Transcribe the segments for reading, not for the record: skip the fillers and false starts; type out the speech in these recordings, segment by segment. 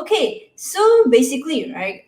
Okay, so basically, right,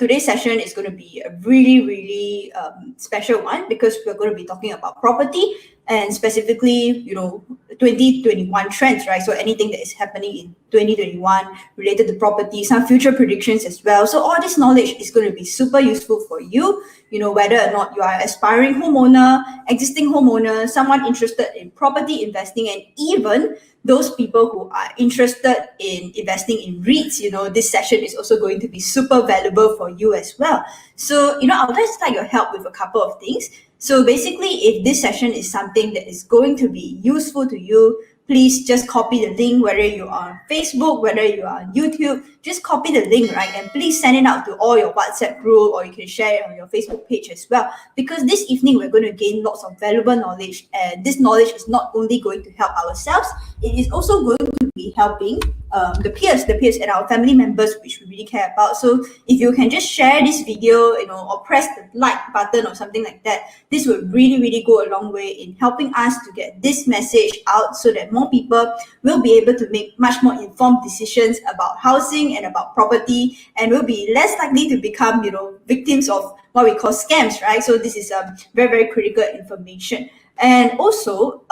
today's session is going to be a really, really special one because we're going to be talking about property and specifically, 2021 trends, right? So anything that is happening in 2021 related to property, some future predictions as well. So all this knowledge is going to be super useful for you, whether or not you are an aspiring homeowner, existing homeowner, someone interested in property investing, and even those people who are interested in investing in REITs, this session is also going to be super valuable for you as well. So, I would just like your help with a couple of things. So basically, if this session is something that is going to be useful to you, please just copy the link, whether you are on Facebook, whether you are on YouTube, just copy the link, right? And please send it out to all your WhatsApp group, or you can share it on your Facebook page as well. Because this evening, we're going to gain lots of valuable knowledge. And this knowledge is not only going to help ourselves, it is also going to be helping the peers and our family members, which we really care about. So if you can just share this video, or press the like button or something like that, this would really, really go a long way in helping us to get this message out so that more people will be able to make much more informed decisions about housing and about property, and will be less likely to become, victims of what we call scams, right? So this is very, very critical information. And also,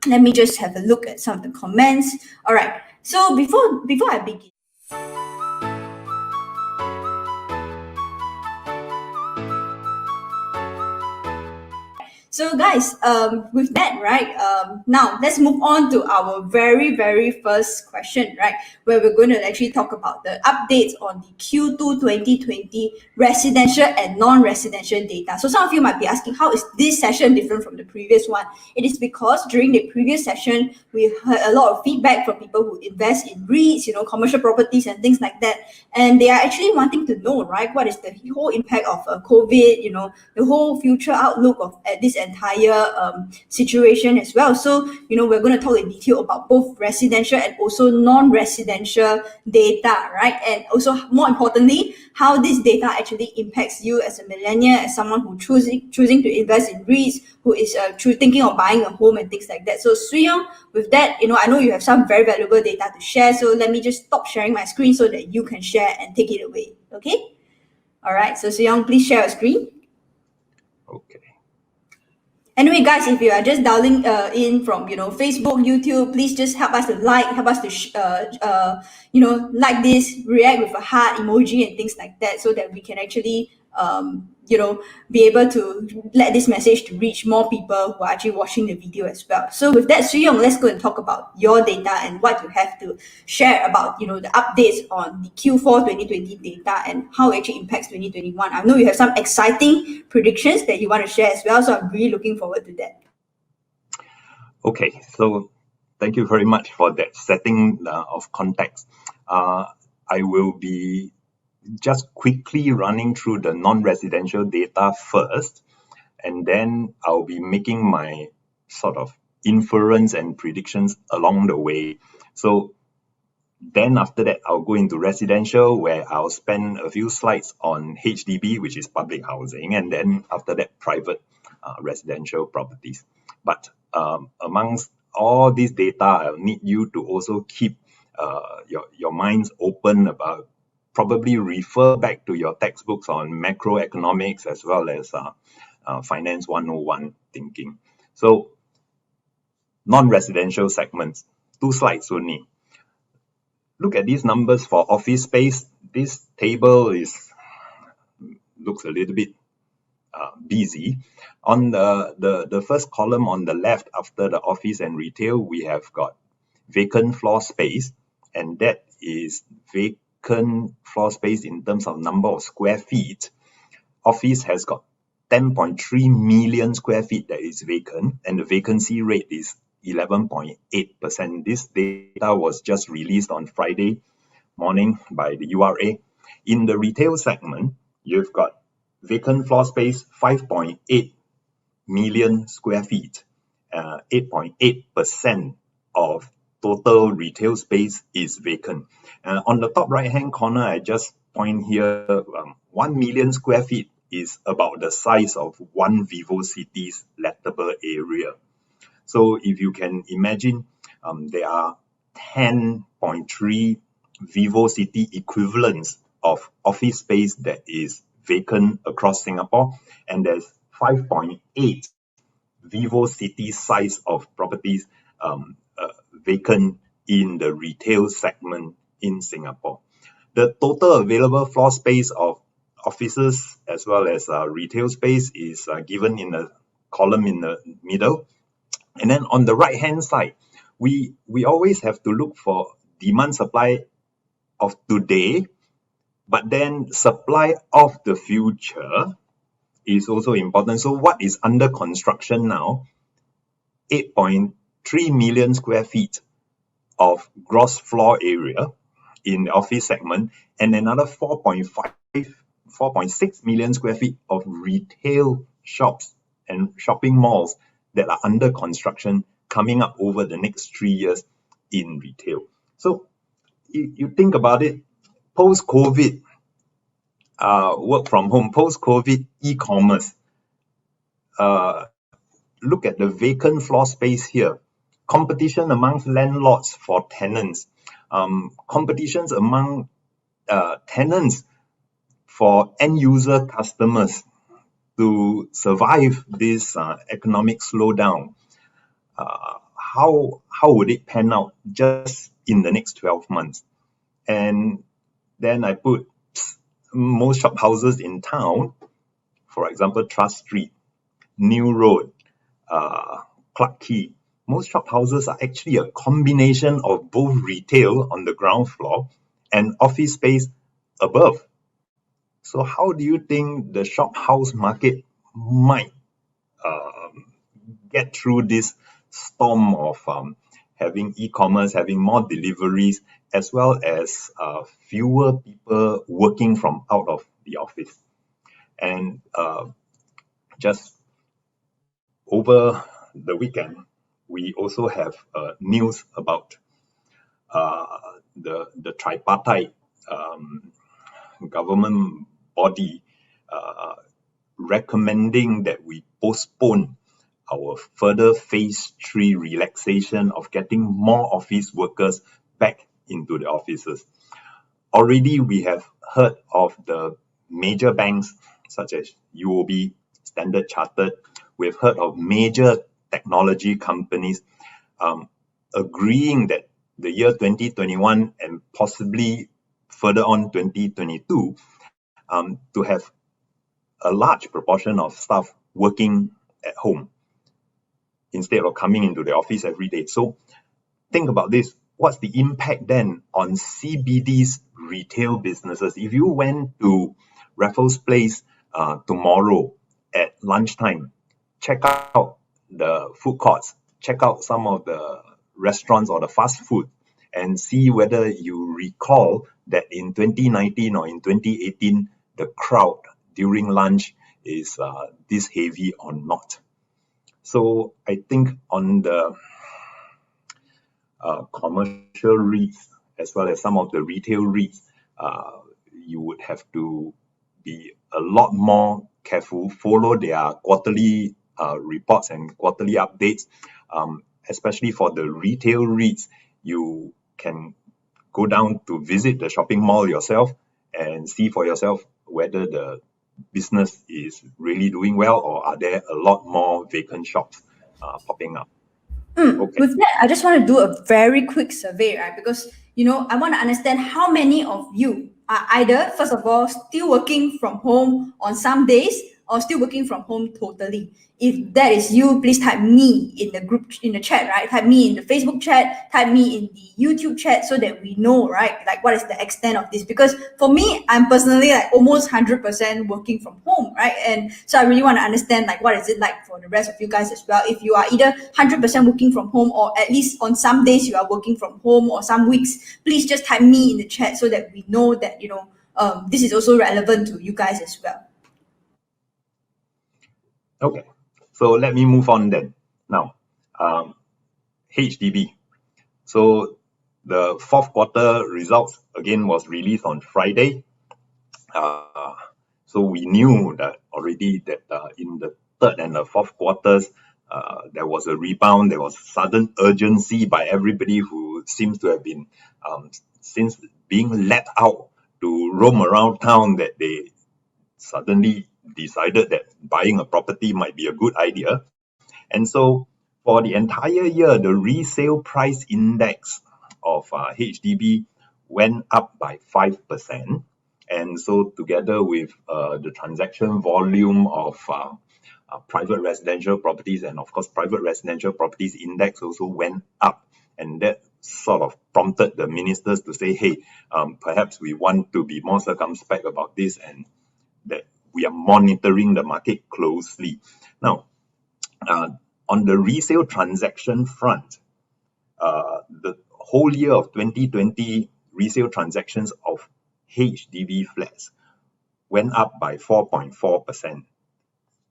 let me just have a look at some of the comments. All right. So before I begin, so guys, with that, right, now let's move on to our very, very first question, right, where we're going to actually talk about the updates on the Q2 2020 residential and non-residential data. So some of you might be asking, how is this session different from the previous one? It is because during the previous session, we heard a lot of feedback from people who invest in REITs, commercial properties and things like that. And they are actually wanting to know, right, what is the whole impact of COVID, the whole future outlook of this entire situation as well. So, we're going to talk in detail about both residential and also non-residential data, right? And also, more importantly, how this data actually impacts you as a millennial, as someone who choosing to invest in REITs, who is thinking of buying a home and things like that. So, Swee Yong, with that, I know you have some very valuable data to share. So let me just stop sharing my screen so that you can share and take it away. Okay? All right. So Swee Yong, please share your screen. Okay. Anyway, guys, if you are just dialing in from Facebook, YouTube, please just help us to help us to like this, react with a heart emoji and things like that, so that we can actually be able to let this message to reach more people who are actually watching the video as well. So with that, Swee Yong, let's go and talk about your data and what you have to share about the updates on the Q4 2020 data and how it actually impacts 2021. I know you have some exciting predictions that you want to share as well, so I'm really looking forward to that. Okay, so thank you very much for that setting of context. I will be just quickly running through the non-residential data first, and then I'll be making my sort of inference and predictions along the way. So then after that, I'll go into residential, where I'll spend a few slides on HDB, which is public housing, and then after that, private residential properties. But amongst all this data, I'll need you to also keep your minds open about, probably refer back to your textbooks on macroeconomics as well as Finance 101 thinking. So non-residential segments, 2 slides only. Look at these numbers for office space. This table looks a little bit busy. On the first column on the left, after the office and retail, we have got vacant floor space, and that is vacant floor space in terms of number of square feet. Office has got 10.3 million square feet that is vacant, and the vacancy rate is 11.8%. This data was just released on Friday morning by the URA. In the retail segment, you've got vacant floor space 5.8 million square feet. 8.8% of total retail space is vacant. On the top right hand corner, I just point here, 1 million square feet is about the size of one VivoCity's lettable area. So if you can imagine, there are 10.3 VivoCity equivalents of office space that is vacant across Singapore, and there's 5.8 VivoCity size of properties vacant in the retail segment in Singapore. The total available floor space of offices as well as retail space is given in the column in the middle. And then on the right hand side, we always have to look for demand supply of today, but then supply of the future is also important. So what is under construction now? 8.3 million square feet of gross floor area in the office segment, and another 4.6 million square feet of retail shops and shopping malls that are under construction coming up over the next 3 years in retail. So you think about it, post-COVID, work from home, post-COVID e-commerce, look at the vacant floor space here. Competition amongst landlords for tenants, competitions among tenants for end user customers to survive this economic slowdown. How would it pan out just in the next 12 months? And then I put most shop houses in town, for example, Trust Street, New Road, Clarke Quay. Most shop houses are actually a combination of both retail on the ground floor and office space above. So how do you think the shop house market might get through this storm of having e-commerce, having more deliveries, as well as fewer people working from out of the office? And just over the weekend, we also have news about the tripartite government body recommending that we postpone our further phase 3 relaxation of getting more office workers back into the offices. Already we have heard of the major banks such as UOB, Standard Chartered. We've heard of major technology companies agreeing that the year 2021 and possibly further on 2022 to have a large proportion of staff working at home instead of coming into the office every day. So think about this. What's the impact then on CBD's retail businesses? If you went to Raffles Place tomorrow at lunchtime, check out the food courts, check out some of the restaurants or the fast food, and see whether you recall that in 2019 or in 2018, the crowd during lunch is this heavy or not. So I think on the commercial REITs as well as some of the retail REITs, you would have to be a lot more careful, follow their quarterly reports and quarterly updates, especially for the retail REITs. You can go down to visit the shopping mall yourself and see for yourself whether the business is really doing well or are there a lot more vacant shops popping up. Okay. With that, I just want to do a very quick survey, right? Because, I want to understand how many of you are either, first of all, still working from home on some days or still working from home totally. If that is you, please type me in the group, in the chat, right? Type me in the Facebook chat, type me in the YouTube chat so that we know, right? Like what is the extent of this? Because for me, I'm personally like almost 100% working from home, right? And so I really want to understand like what is it like for the rest of you guys as well. If you are either 100% working from home or at least on some days you are working from home or some weeks, please just type me in the chat so that we know that, this is also relevant to you guys as well. Okay, so let me move on then. Now, HDB. So the fourth quarter results again was released on Friday. So we knew that already that in the third and the fourth quarters, there was a rebound. There was sudden urgency by everybody who seems to have been, since being let out to roam around town that they suddenly decided that buying a property might be a good idea. And so for the entire year, the resale price index of HDB went up by 5%. And so together with the transaction volume of private residential properties, and of course private residential properties index also went up. And that sort of prompted the ministers to say, hey, perhaps we want to be more circumspect about this, and that we are monitoring the market closely. Now, on the resale transaction front, the whole year of 2020, resale transactions of HDB flats went up by 4.4%.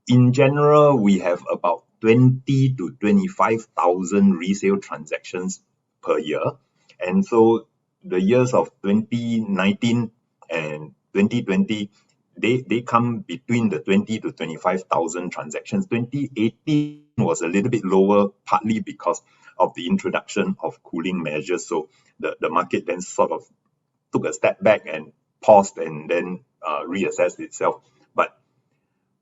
In general, we have about 20 to 25,000 resale transactions per year. And so the years of 2019 and 2020, they come between the 20 to 25,000 transactions. 2018 was a little bit lower, partly because of the introduction of cooling measures. So the market then sort of took a step back and paused and then reassessed itself. But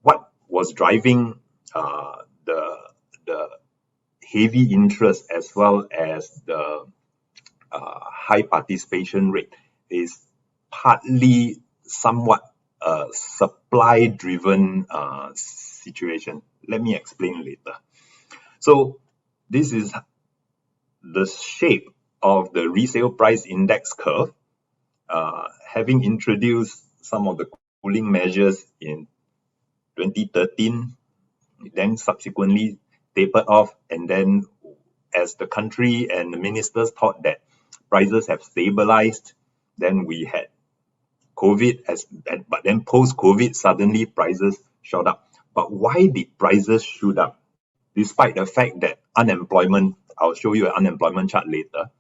what was driving the heavy interest as well as the high participation rate is partly somewhat a supply-driven situation. Let me explain later. So this is the shape of the resale price index curve. Having introduced some of the cooling measures in 2013, then subsequently tapered off, and then as the country and the ministers thought that prices have stabilized, then we had COVID, but then post-COVID, suddenly prices shot up. But why did prices shoot up? Despite the fact that unemployment, I'll show you an unemployment chart later.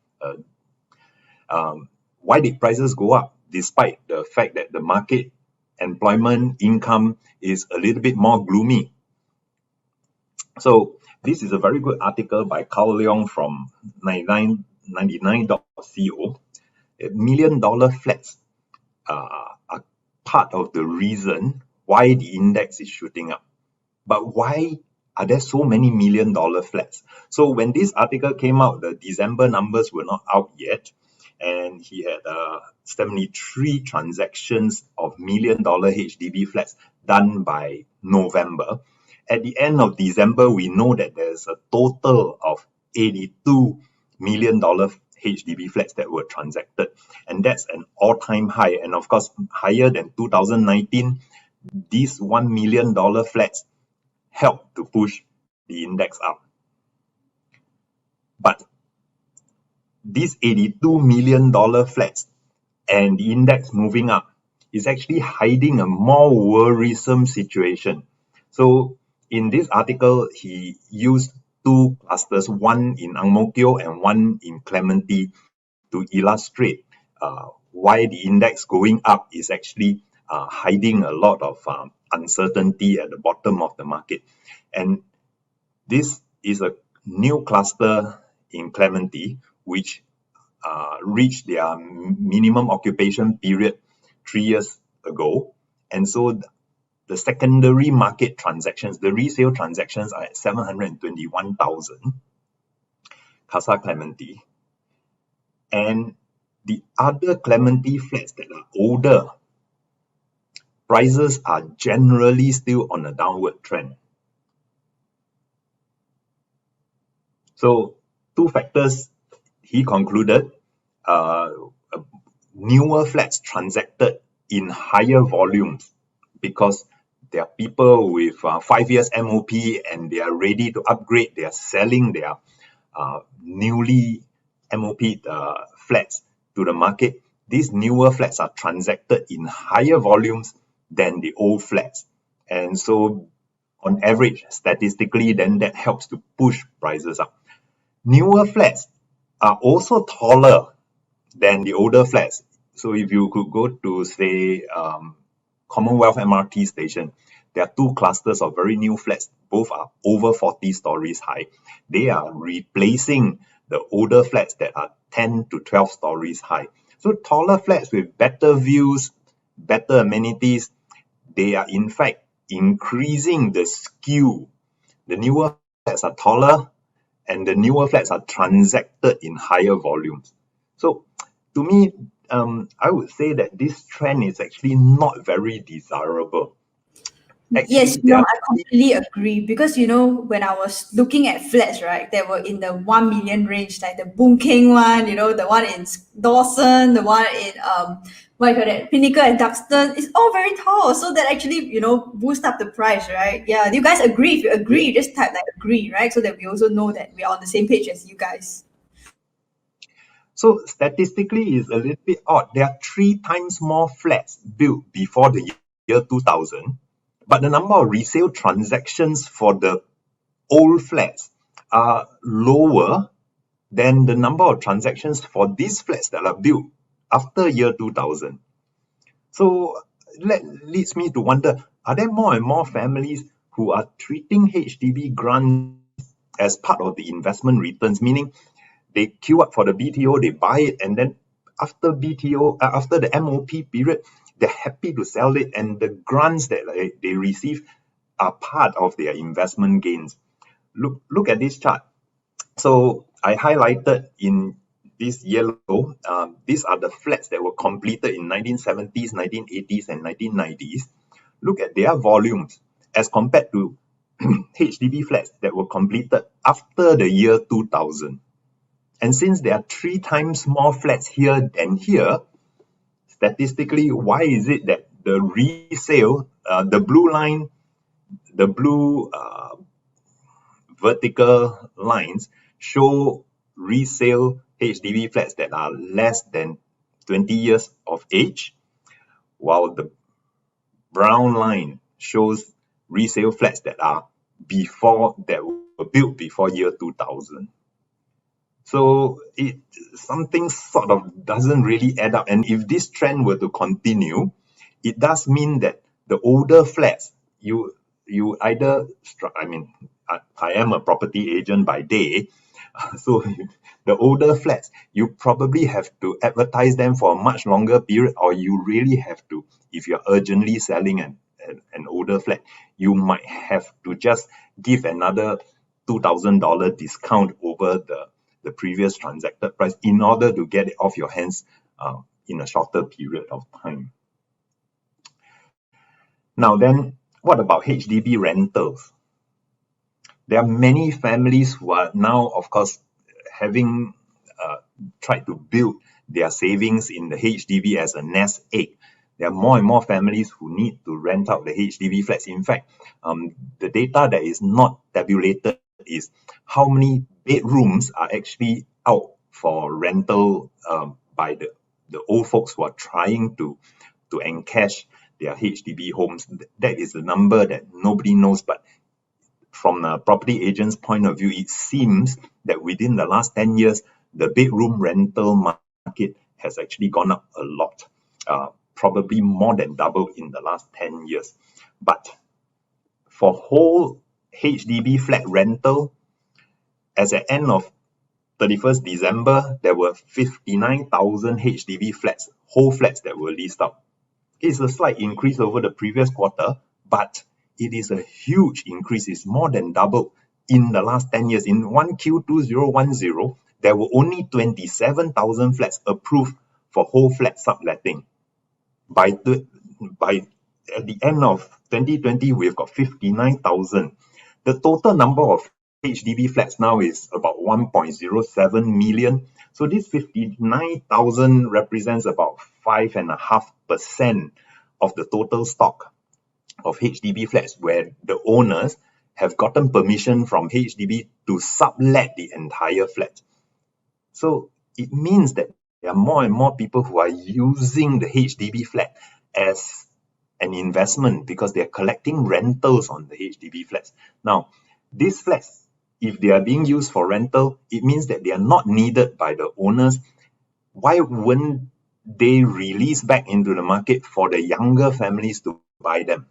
Why did prices go up? Despite the fact that the market employment income is a little bit more gloomy. So this is a very good article by Carl Leong from 99.co. $1 million flats are part of the reason why the index is shooting up. But why are there so many $1 million flats? So when this article came out, the December numbers were not out yet, and he had 73 transactions of $1 million HDB flats done by November. At the end of December, we know that there's a total of $82 million HDB flats that were transacted, and that's an all-time high, and of course higher than 2019. These $1 million flats helped to push the index up. But these $82 million flats and the index moving up is actually hiding a more worrisome situation. So in this article, he used two clusters, one in Ang Mo Kio and one in Clementi, to illustrate why the index going up is actually hiding a lot of uncertainty at the bottom of the market. And this is a new cluster in Clementi, which reached their minimum occupation period 3 years ago. And so the secondary market transactions, the resale transactions, are at 721,000, Casa Clementi. And the other Clementi flats that are older, prices are generally still on a downward trend. So two factors, he concluded: newer flats transacted in higher volumes because there are people with 5 years MOP and they are ready to upgrade. They are selling their newly MOP flats to the market. These newer flats are transacted in higher volumes than the old flats. And so on average, statistically, then that helps to push prices up. Newer flats are also taller than the older flats. So if you could go to, say, Commonwealth MRT station, there are two clusters of very new flats. Both are over 40 stories high. They are replacing the older flats that are 10 to 12 stories high. So taller flats with better views, better amenities, they are in fact increasing the skew. The newer flats are taller and the newer flats are transacted in higher volumes. So to me, I would say that this trend is actually not very desirable. Yes, Actually, there no, are I completely agree because when I was looking at flats, right, they were in the 1 million range, like the Boon Keng one, the one in Dawson, the one in what you call that, Pinnacle and Duxton. It's all very tall, so that actually boost up the price, right? Yeah, do you guys agree? If you agree, you just type like agree, right, so that we also know that we are on the same page as you guys. So statistically, it's a little bit odd. There are 3 times more flats built before the year 2000, but the number of resale transactions for the old flats are lower than the number of transactions for these flats that are built after year 2000. So that leads me to wonder, are there more and more families who are treating HDB grants as part of the investment returns, meaning they queue up for the BTO, they buy it, and then after after the MOP period, they're happy to sell it, and the grants that they receive are part of their investment gains. Look at this chart. So I highlighted in this yellow, these are the flats that were completed in 1970s, 1980s, and 1990s. Look at their volumes as compared to HDB flats that were completed after the year 2000. And since there are 3 times more flats here than here, statistically, why is it that the resale, the blue line, the blue vertical lines show resale HDB flats that are less than 20 years of age, while the brown line shows resale flats that were built before year 2000. So something sort of doesn't really add up. And if this trend were to continue, it does mean that the older flats, you either, I am a property agent by day, so the older flats, you probably have to advertise them for a much longer period, or you really have to, if you're urgently selling an older flat, you might have to just give another $2,000 discount over the previous transacted price in order to get it off your hands in a shorter period of time. Now then, what about HDB rentals? There are many families who are now, of course, having tried to build their savings in the HDB as a nest egg. There are more and more families who need to rent out the HDB flats. In fact, the data that is not tabulated is how many bedrooms are actually out for rental by the old folks who are trying to encash their HDB homes. That is a number that nobody knows, but from a property agent's point of view, it seems that within the last 10 years, the bedroom rental market has actually gone up a lot, probably more than double in the last 10 years. But for whole HDB flat rental, as at end of 31st December, there were 59,000 HDB flats, whole flats that were leased out. It's a slight increase over the previous quarter, but it is a huge increase. It's more than double in the last 10 years. In 1Q 2010, there were only 27,000 flats approved for whole flat subletting. By at the end of 2020, we've got 59,000. The total number of HDB flats now is about 1.07 million. So this 59,000 represents about 5.5% of the total stock of HDB flats where the owners have gotten permission from HDB to sublet the entire flat. So it means that there are more and more people who are using the HDB flat as an investment because they're collecting rentals on the HDB flats. Now, these flats, if they are being used for rental, it means that they are not needed by the owners. Why wouldn't they release back into the market for the younger families to buy them?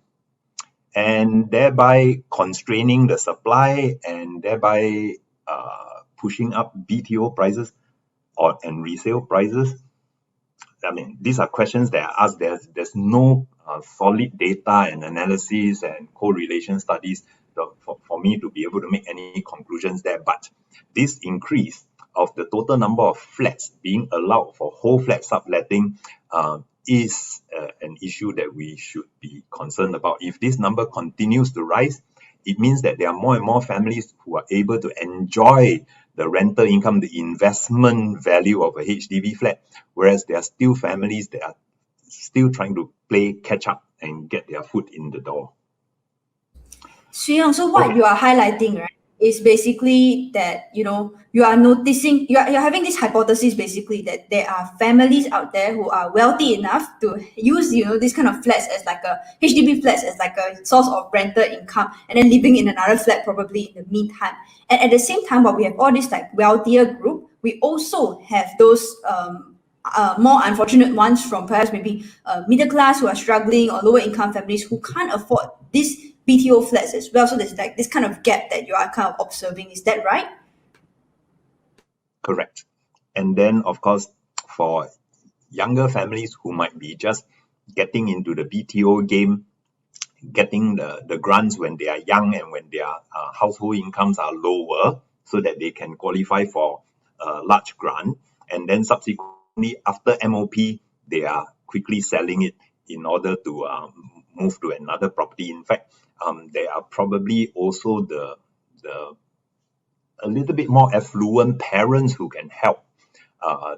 And thereby constraining the supply and thereby pushing up BTO prices and resale prices. I mean, these are questions that are asked. There's no solid data and analysis and correlation studies for me to be able to make any conclusions there. But this increase of the total number of flats being allowed for whole flat subletting is an issue that we should be concerned about. If this number continues to rise, it means that there are more and more families who are able to enjoy the rental income, the investment value of a HDB flat, whereas there are still families that are still trying to play catch up and get their foot in the door. Swee Yong, so what you are highlighting, right, is basically that, you are noticing, you're having this hypothesis basically that there are families out there who are wealthy enough to use, this kind of flats as like a HDB flats as like a source of rental income, and then living in another flat probably in the meantime. And at the same time, while we have all this like wealthier group, we also have those more unfortunate ones from perhaps maybe middle class who are struggling, or lower income families who can't afford this BTO flats as well. So there's like this kind of gap that you are kind of observing. Is that right? Correct. And then, of course, for younger families who might be just getting into the BTO game, getting the grants when they are young and when their household incomes are lower, so that they can qualify for a large grant. And then subsequently, after MOP, they are quickly selling it in order to move to another property. In fact, there are probably also the a little bit more affluent parents who can help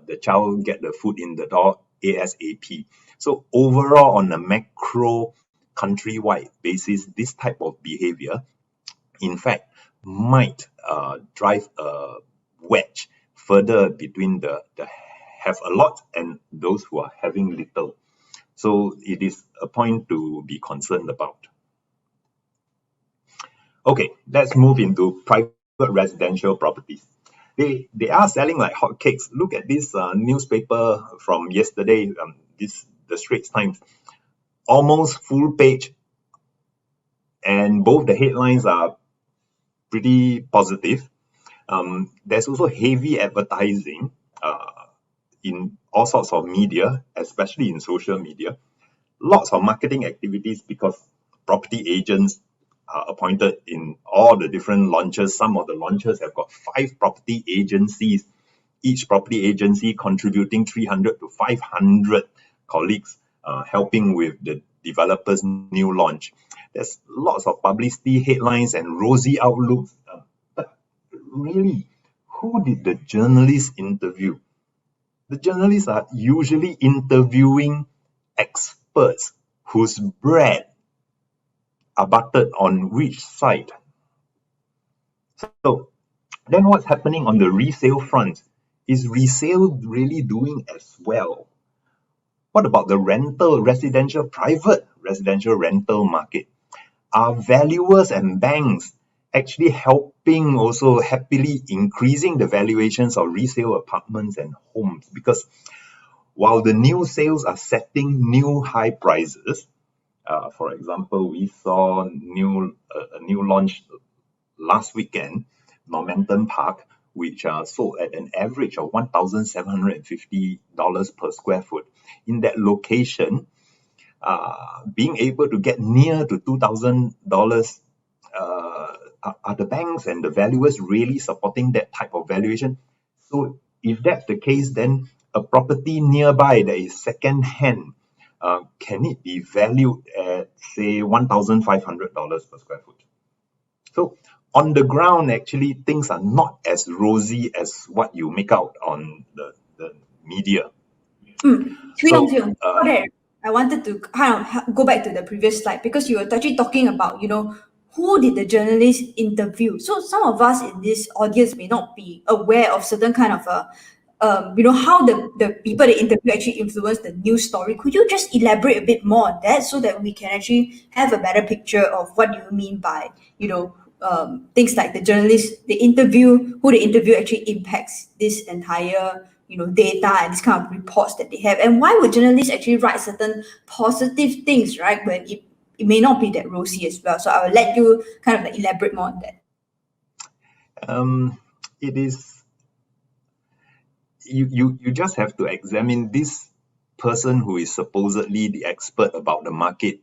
the child get the foot in the door ASAP. So overall, on a macro countrywide basis, this type of behavior, in fact, might drive a wedge further between the have a lot and those who are having little. So it is a point to be concerned about. Okay, let's move into private residential properties. They are selling like hotcakes. Look at this newspaper from yesterday, the Straits Times, almost full page, and both the headlines are pretty positive. There's also heavy advertising in all sorts of media, especially in social media. Lots of marketing activities because property agents are appointed in all the different launches. Some of the launches have got 5 property agencies, each property agency contributing 300 to 500 colleagues helping with the developer's new launch. There's lots of publicity, headlines, and rosy outlooks. But really, who did the journalists interview? The journalists are usually interviewing experts whose bread are buttered on which side. So then what's happening on the resale front? Is resale really doing as well? What about the private residential rental market? Are valuers and banks actually helping also happily increasing the valuations of resale apartments and homes? Because while the new sales are setting new high prices, for example, we saw a new launch last weekend, Momentum Park, which sold at an average of $1,750 per square foot. In that location, being able to get near to $2,000, are the banks and the valuers really supporting that type of valuation? So if that's the case, then a property nearby that is second hand, can it be valued at, say, $1,500 per square foot? So on the ground, actually, things are not as rosy as what you make out on the media. I wanted to kind of go back to the previous slide, because you were actually talking about, who did the journalist interview? So some of us in this audience may not be aware of certain kind of how the people they interview actually influence the news story. Could you just elaborate a bit more on that, so that we can actually have a better picture of what you mean by, things like the journalists, who they interview actually impacts this entire, data and this kind of reports that they have, and why would journalists actually write certain positive things, right, when it may not be that rosy as well? So I will let you kind of like elaborate more on that. It is, you just have to examine this person who is supposedly the expert about the market,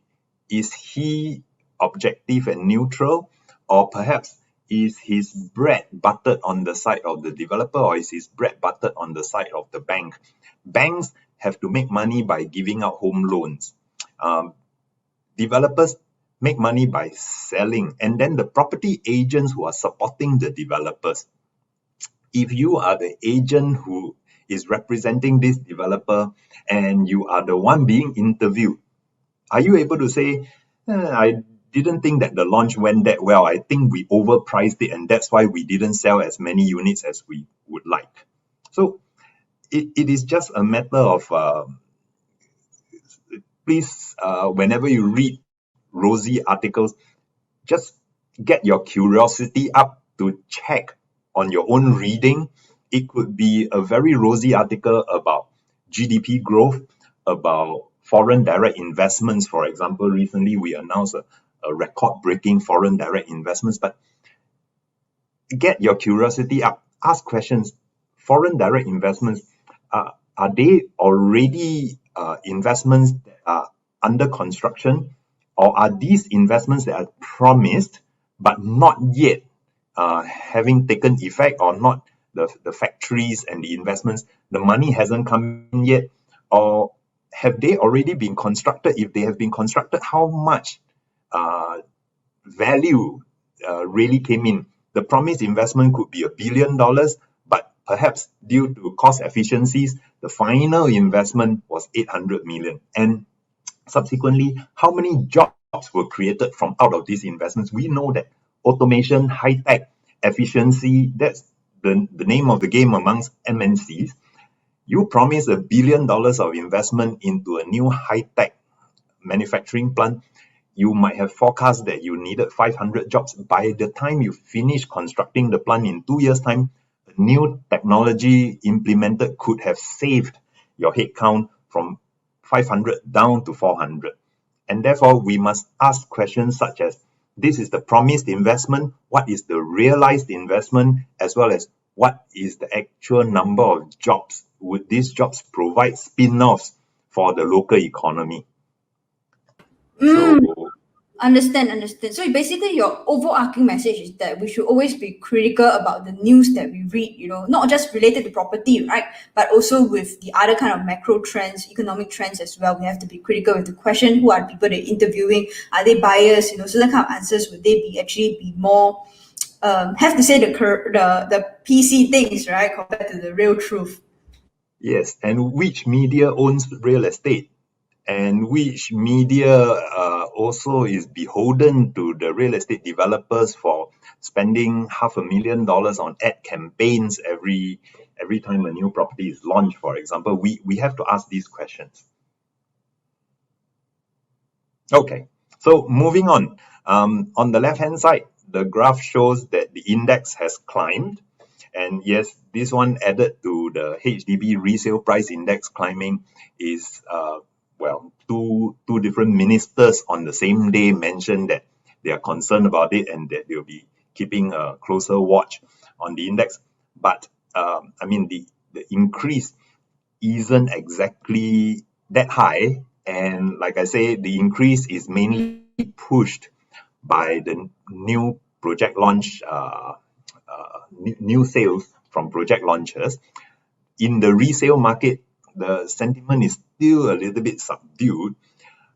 is he objective and neutral, or perhaps is his bread buttered on the side of the developer, or is his bread buttered on the side of the bank? Banks have to make money by giving out home loans. Developers make money by selling, and then the property agents who are supporting the developers. If you are the agent who is representing this developer and you are the one being interviewed, are you able to say, I didn't think that the launch went that well. I think we overpriced it, and that's why we didn't sell as many units as we would like. So it is just a matter of please, whenever you read rosy articles, just get your curiosity up to check on your own reading. It could be a very rosy article about GDP growth, about foreign direct investments. For example, recently we announced a record-breaking foreign direct investments, but get your curiosity up, ask questions. Foreign direct investments, are they already investments that are under construction, or are these investments that are promised but not yet having taken effect, or not the factories and the investments, the money hasn't come in yet, or have they already been constructed? If they have been constructed, how much value really came in? The promised investment could be $1 billion, but perhaps due to cost efficiencies, the final investment was 800 million. And subsequently, how many jobs were created from out of these investments? We know that automation, high-tech, efficiency, that's the name of the game amongst MNCs. You promise $1 billion of investment into a new high-tech manufacturing plant, you might have forecast that you needed 500 jobs. By the time you finish constructing the plant in 2 years' time, the new technology implemented could have saved your headcount from 500 down to 400. And therefore, we must ask questions such as, this is the promised investment, what is the realized investment, as well as what is the actual number of jobs? Would these jobs provide spin-offs for the local economy? So, Understand. So basically, your overarching message is that we should always be critical about the news that we read, not just related to property, right? But also with the other kind of macro trends, economic trends as well. We have to be critical with the question, who are the people they're interviewing? Are they biased? Certain kind of answers, would they be more, have to say the PC things, right? Compared to the real truth. yes, and which media owns real estate? And which media also is beholden to the real estate developers for spending $500,000 on ad campaigns every time a new property is launched, for example? We have to ask these questions. Okay, so moving on. On the left-hand side, the graph shows that the index has climbed. And yes, this one added to the HDB resale price index climbing is two different ministers on the same day mentioned that they are concerned about it and that they'll be keeping a closer watch on the index. But the increase isn't exactly that high, and like I say, the increase is mainly pushed by the new project launch, new sales from project launches. In the resale market, the sentiment is still a little bit subdued.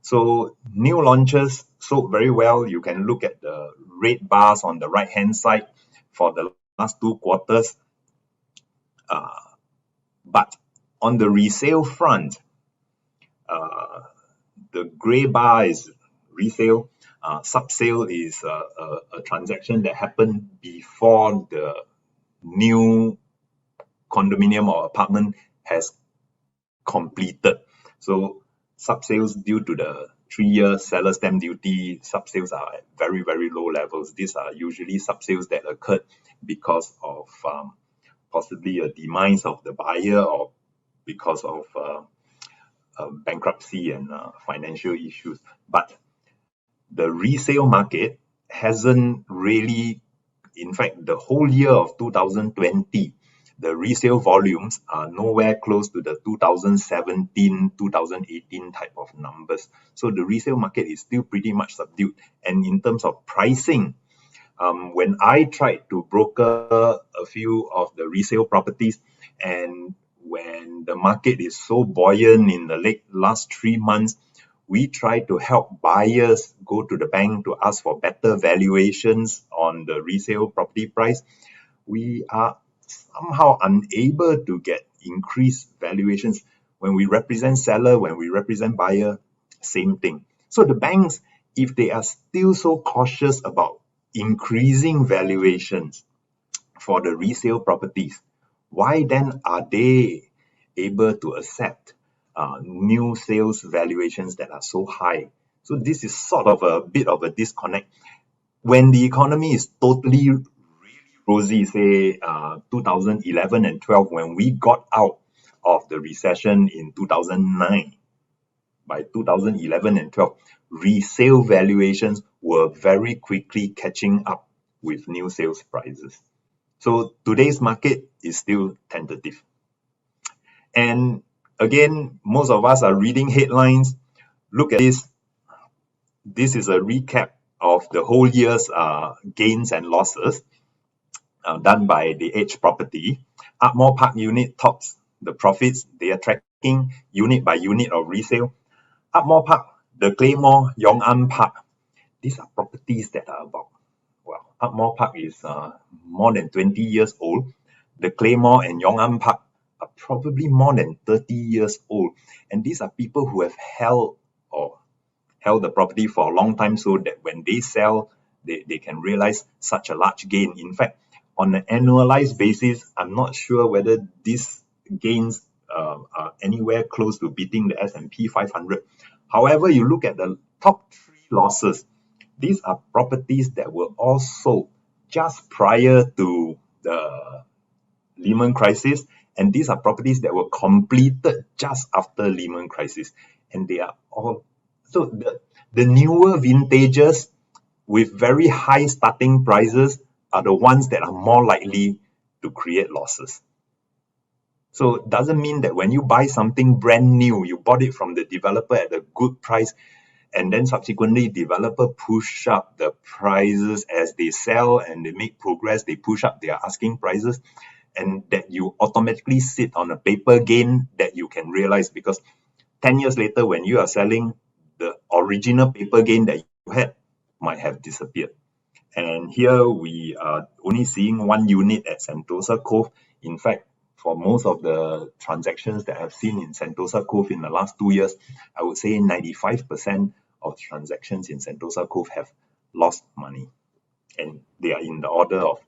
So new launches sold very well. You can look at the red bars on the right-hand side for the last 2 quarters. But on the resale front, the gray bar is resale. Subsale is a transaction that happened before the new condominium or apartment has completed. So subsales, due to the 3-year seller stamp duty, subsales are at very, very low levels. These are usually subsales that occurred because of possibly a demise of the buyer, or because of bankruptcy and financial issues. But the resale market hasn't really, in fact, the whole year of 2020, the resale volumes are nowhere close to the 2017, 2018 type of numbers. So the resale market is still pretty much subdued. And in terms of pricing, when I tried to broker a few of the resale properties, and when the market is so buoyant in the last 3 months, we try to help buyers go to the bank to ask for better valuations on the resale property price. We are somehow unable to get increased valuations. When we represent seller, when we represent buyer, same thing. So the banks, if they are still so cautious about increasing valuations for the resale properties, why then are they able to accept new sales valuations that are so high? So this is sort of a bit of a disconnect. When the economy is totally really rosy, say 2011 and 12, when we got out of the recession in 2009, by 2011 and 12, resale valuations were very quickly catching up with new sales prices. So today's market is still tentative. And again, most of us are reading headlines. Look at this. This is a recap of the whole year's gains and losses done by the Edge Property. Ardmore Park unit tops the profits. They are tracking unit by unit of resale. Ardmore Park, the Claymore, Yong An Park. These are properties that are about, well, Ardmore Park is more than 20 years old. The Claymore and Yong An Park are probably more than 30 years old. And these are people who have held the property for a long time, so that when they sell, they can realize such a large gain. In fact, on an annualized basis, I'm not sure whether these gains are anywhere close to beating the S&P 500. However, you look at the top 3 losses, these are properties that were all sold just prior to the Lehman crisis, and these are properties that were completed just after Lehman crisis. And they are all, so the newer vintages with very high starting prices are the ones that are more likely to create losses. So it doesn't mean that when you buy something brand new, you bought it from the developer at a good price, and then subsequently developer push up the prices as they sell and they make progress, they push up their asking prices, and that you automatically sit on a paper gain that you can realize, because 10 years later when you are selling, the original paper gain that you had might have disappeared. And here we are only seeing one unit at Sentosa Cove. In fact, for most of the transactions that I've seen in Sentosa Cove in the last 2 years, I would say 95% of transactions in Sentosa Cove have lost money. And they are in the order of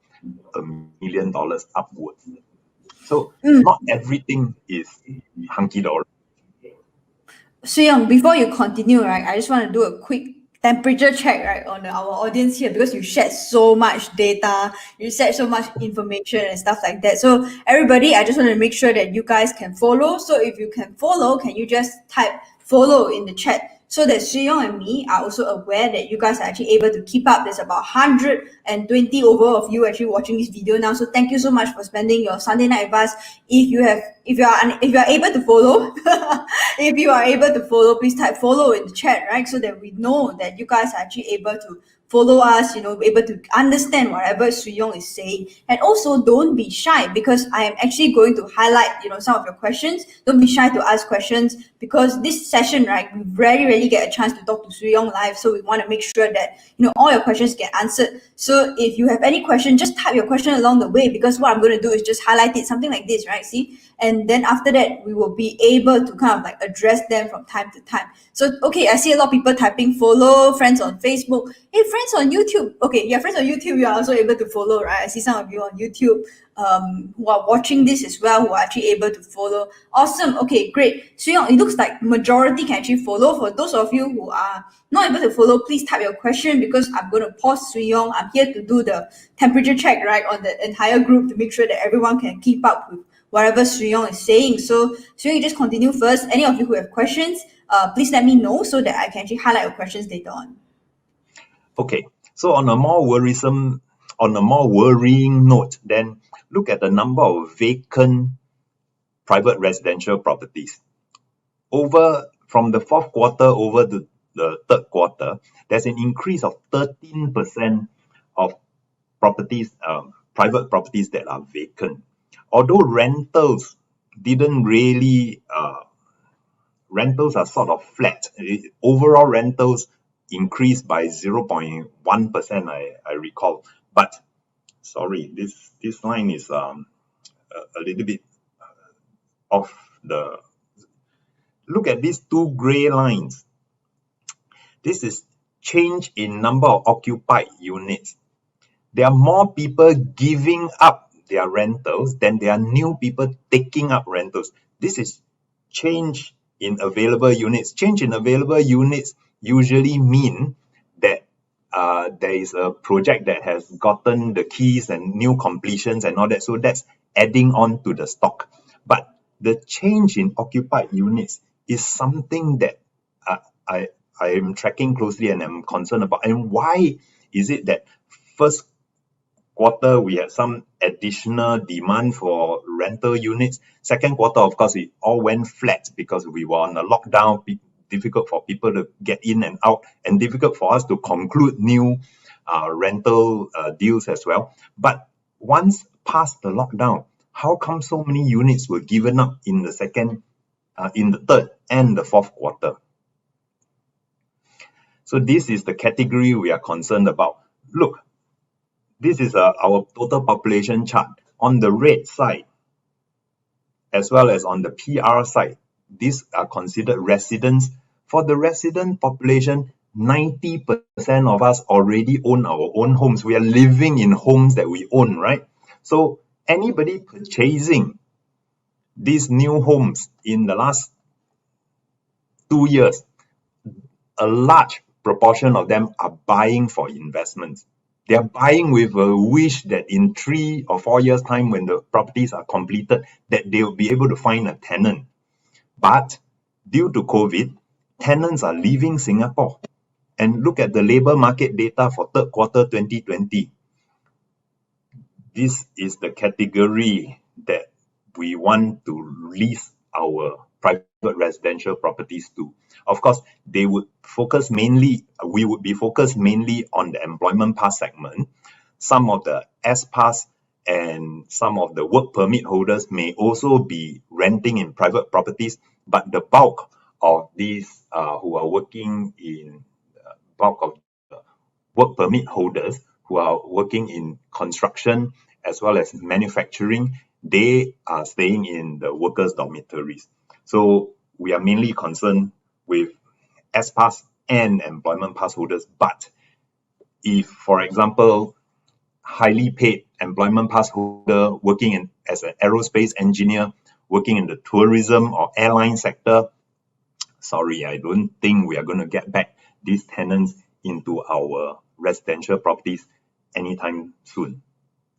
$1 million upwards. So not everything is hunky-dory. Swee Yong, before you continue, right, I just want to do a quick temperature check, right, on our audience here, because you shared so much data, you shared so much information and stuff like that. So everybody, I just want to make sure that you guys can follow. So if you can follow, can you just type follow in the chat, so that Swee Yong and me are also aware that you guys are actually able to keep up. There's about 120 over of you actually watching this video now. So thank you so much for spending your Sunday night with us. If you are able to follow, if you are able to follow, please type follow in the chat, right? So that we know that you guys are actually able to follow us, able to understand whatever Swee Yong is saying. And also don't be shy, because I am actually going to highlight, some of your questions. Don't be shy to ask questions, because this session, right, we very rarely get a chance to talk to Swee Yong live. So we want to make sure that, all your questions get answered. So if you have any question, just type your question along the way, because what I'm going to do is just highlight it, something like this, right? See? And then after that, we will be able to kind of like address them from time to time. So, okay, I see a lot of people typing follow, friends on Facebook. Hey, friends on YouTube. Okay, yeah, friends on YouTube, you are also able to follow, right? I see some of you on YouTube who are watching this as well, who are actually able to follow. Awesome. Okay, great. So, it looks like majority can actually follow. For those of you who are not able to follow, please type your question, because I'm going to pause Swee Yong. I'm here to do the temperature check, right, on the entire group to make sure that everyone can keep up with whatever Swee Yong is saying. So Swee Yong, just continue first. Any of you who have questions, please let me know so that I can actually highlight your questions later on. Okay, so on a more worrying note, then look at the number of vacant private residential properties. From the fourth quarter over the third quarter, there's an increase of 13% of properties, private properties that are vacant. Although rentals didn't really, rentals are sort of flat. Overall rentals increased by 0.1%, I recall. But sorry, this line is a little bit off the. Look at these two gray lines. This is change in number of occupied units. There are more people giving up their rentals than there are new people taking up rentals. This is change in available units. Change in available units usually mean that there is a project that has gotten the keys and new completions and all that. So that's adding on to the stock. But the change in occupied units is something that I am tracking closely and I'm concerned about. And why is it that first quarter we had some additional demand for rental units? Second quarter, of course, it all went flat because we were on a lockdown, difficult for people to get in and out, and difficult for us to conclude new rental deals as well. But once past the lockdown, how come so many units were given up in the third and the fourth quarter? So this is the category we are concerned about. Look, this is our total population chart. On the red side, as well as on the PR side, these are considered residents. For the resident population, 90% of us already own our own homes. We are living in homes that we own, right? So anybody purchasing these new homes in the last 2 years, a large proportion of them are buying for investments. They are buying with a wish that in 3 or 4 years' time, when the properties are completed, that they will be able to find a tenant. But due to COVID, tenants are leaving Singapore. And look at the labour market data for third quarter 2020. This is the category that we want to lease our private residential properties to. Of course, we would be focused mainly on the employment pass segment. Some of the S pass and some of the work permit holders may also be renting in private properties, but the bulk of these who are working in bulk of the work permit holders who are working in construction as well as manufacturing, they are staying in the workers' dormitories. So we are mainly concerned with S pass and employment pass holders. But if, for example, highly paid employment pass holder working as an aerospace engineer, working in the tourism or airline sector, sorry, I don't think we are going to get back these tenants into our residential properties anytime soon.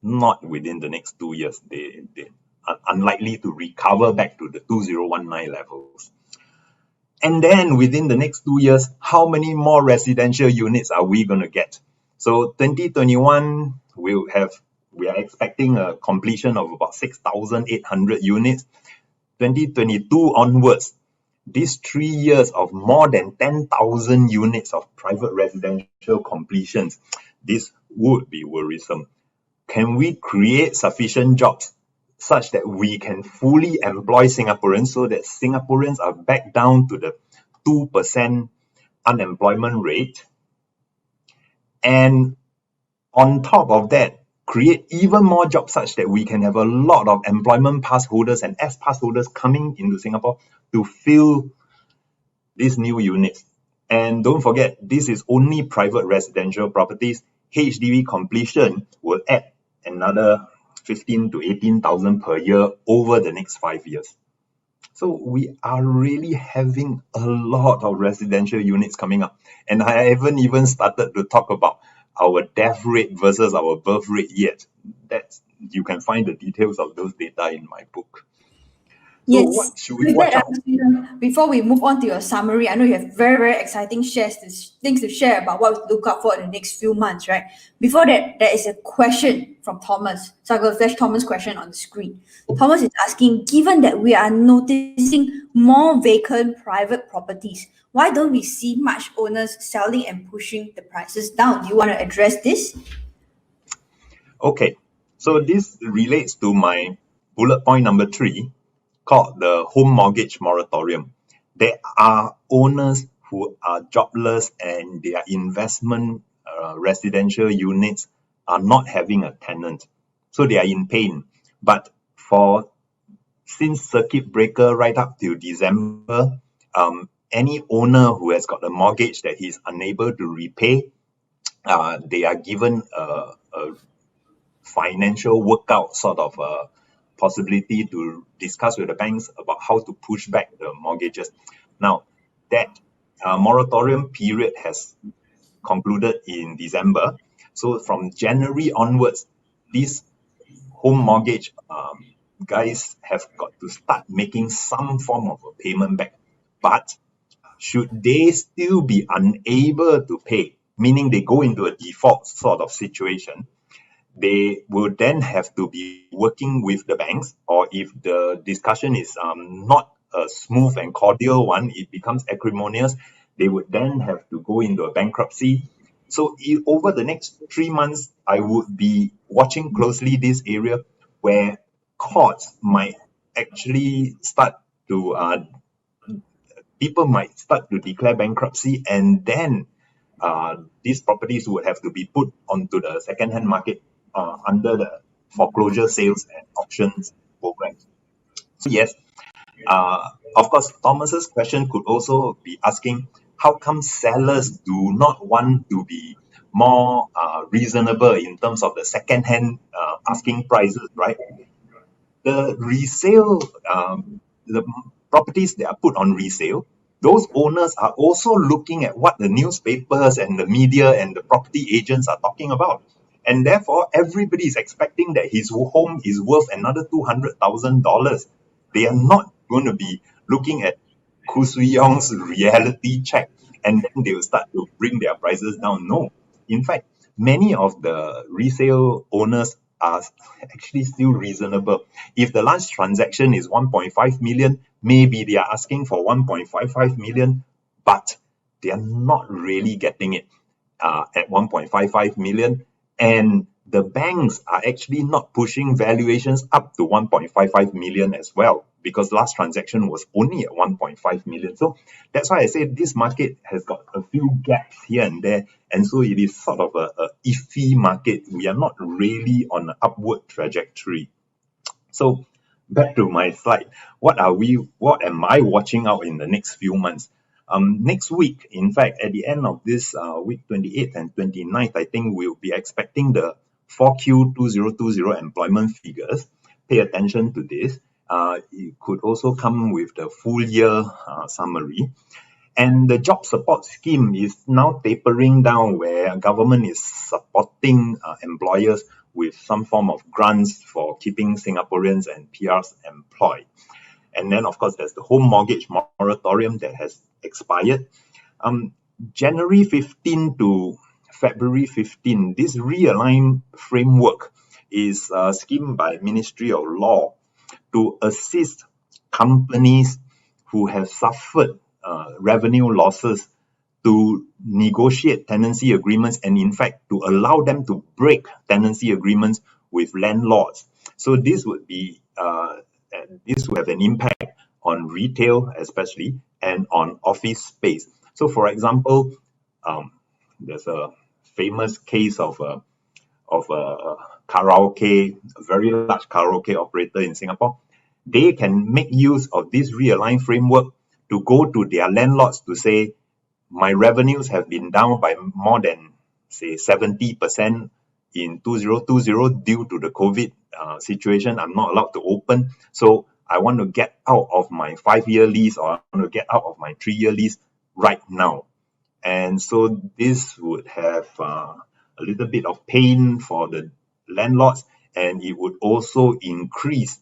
Not within the next 2 years. They are unlikely to recover back to the 2019 levels. And then within the next 2 years, how many more residential units are we going to get? So 2021, we are expecting a completion of about 6,800 units. 2022 onwards, these 3 years of more than 10,000 units of private residential completions, this would be worrisome. Can we create sufficient jobs such that we can fully employ Singaporeans so that Singaporeans are back down to the 2% unemployment rate? And on top of that, create even more jobs such that we can have a lot of employment pass holders and S pass holders coming into Singapore to fill these new units. And don't forget, this is only private residential properties. HDB completion will add another 15 to 18,000 per year over the next 5 years. So we are really having a lot of residential units coming up. And I haven't even started to talk about our death rate versus our birth rate yet. You can find the details of those data in my book. So Yes. what should we With watch that, out? before we move on to your summary, I know you have very, very exciting things to share about what to look out for in the next few months, right? Before that, there is a question from Thomas. So I'm going to flash Thomas' question on the screen. Thomas is asking, given that we are noticing more vacant private properties, why don't we see much owners selling and pushing the prices down? Do you want to address this? Okay, so this relates to my bullet point number 3, called the home mortgage moratorium. There are owners who are jobless and their investment residential units are not having a tenant. So they are in pain. But for since circuit breaker right up till December, any owner who has got a mortgage that he's unable to repay, they are given a financial workout sort of a possibility to discuss with the banks about how to push back the mortgages. Now, that moratorium period has concluded in December. So from January onwards, these home mortgage guys have got to start making some form of a payment back. But should they still be unable to pay, meaning they go into a default sort of situation, they will then have to be working with the banks, or if the discussion is not a smooth and cordial one, it becomes acrimonious, they would then have to go into a bankruptcy. So over the next 3 months, I would be watching closely this area where courts might actually start to people might start to declare bankruptcy, and then these properties would have to be put onto the second-hand market under the foreclosure sales and auctions programs. So yes, of course, Thomas's question could also be asking, how come sellers do not want to be more reasonable in terms of the second-hand asking prices, right? The resale, the properties that are put on resale, those owners are also looking at what the newspapers and the media and the property agents are talking about. And therefore, everybody is expecting that his home is worth another $200,000. They are not going to be looking at Swee Yong's reality check and then they will start to bring their prices down. No. In fact, many of the resale owners are actually still reasonable. If the last transaction is 1.5 million, maybe they are asking for 1.55 million, but they are not really getting it at 1.55 million. And the banks are actually not pushing valuations up to 1.55 million as well, because last transaction was only at 1.5 million. So that's why I say this market has got a few gaps here and there. And so it is sort of a iffy market. We are not really on an upward trajectory. So back to my slide. What am I watching out in the next few months? Next week, in fact, at the end of this week 28th and 29th, I think we'll be expecting the 4Q 2020 employment figures. Pay attention to this. It could also come with the full year summary. And the job support scheme is now tapering down, where government is supporting employers with some form of grants for keeping Singaporeans and PRs employed. And then, of course, there's the home mortgage moratorium that has expired. January 15 to February 15, this realign framework is a scheme by Ministry of Law to assist companies who have suffered revenue losses to negotiate tenancy agreements, and in fact to allow them to break tenancy agreements with landlords. So this would have an impact on retail especially, and on office space. So for example, there's a famous case of a karaoke, a very large karaoke operator in Singapore. They can make use of this realign framework to go to their landlords to say, my revenues have been down by more than, say, 70% in 2020 due to the COVID situation. I'm not allowed to open. So I want to get out of my 5-year lease, or I want to get out of my 3-year lease right now. And so this would have a little bit of pain for the landlords, and it would also increase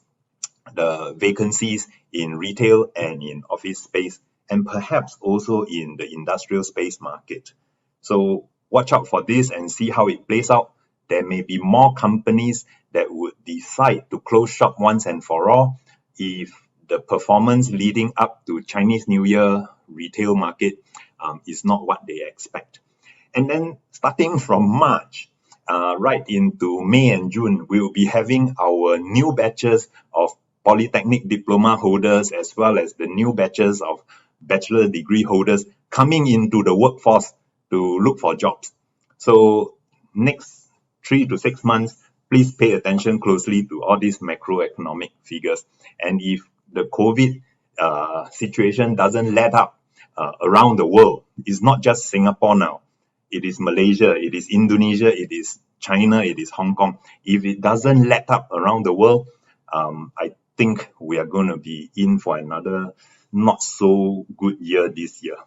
the vacancies in retail and in office space, and perhaps also in the industrial space market. So watch out for this and see how it plays out. There may be more companies that would decide to close shop once and for all if the performance leading up to Chinese New Year retail market is not what they expect. And then starting from March, right into May and June, we will be having our new batches of polytechnic diploma holders as well as the new batches of bachelor degree holders coming into the workforce to look for jobs. So next 3 to 6 months, please pay attention closely to all these macroeconomic figures. And if the COVID situation doesn't let up around the world, it's not just Singapore now. It is Malaysia, it is Indonesia, it is China, it is Hong Kong. If it doesn't let up around the world, I think we are going to be in for another not so good year this year.